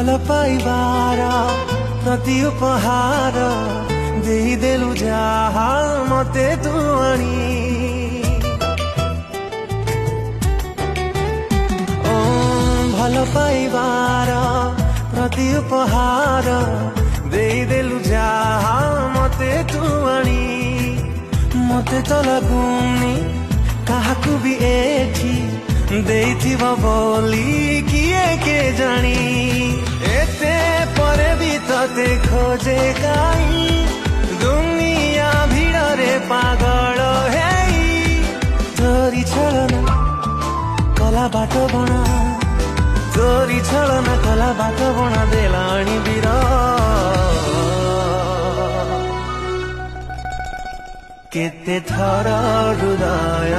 भल पाइबार प्रति उपहार देदेलु जहा मते तू आनी ओ भल पाइबार प्रति उपहार देदेलु जहा मते तू आनी मते तो लगुनी काहाकू भी एठी देइथिब बोली किए के जानी एते परे भी तते खोजे काई दुनिया भिड़रे पागल हेई तोरी छलना कला बाटो बना तोरी छलना कला बाटो बना देलाणी बीरा केते थर हृदय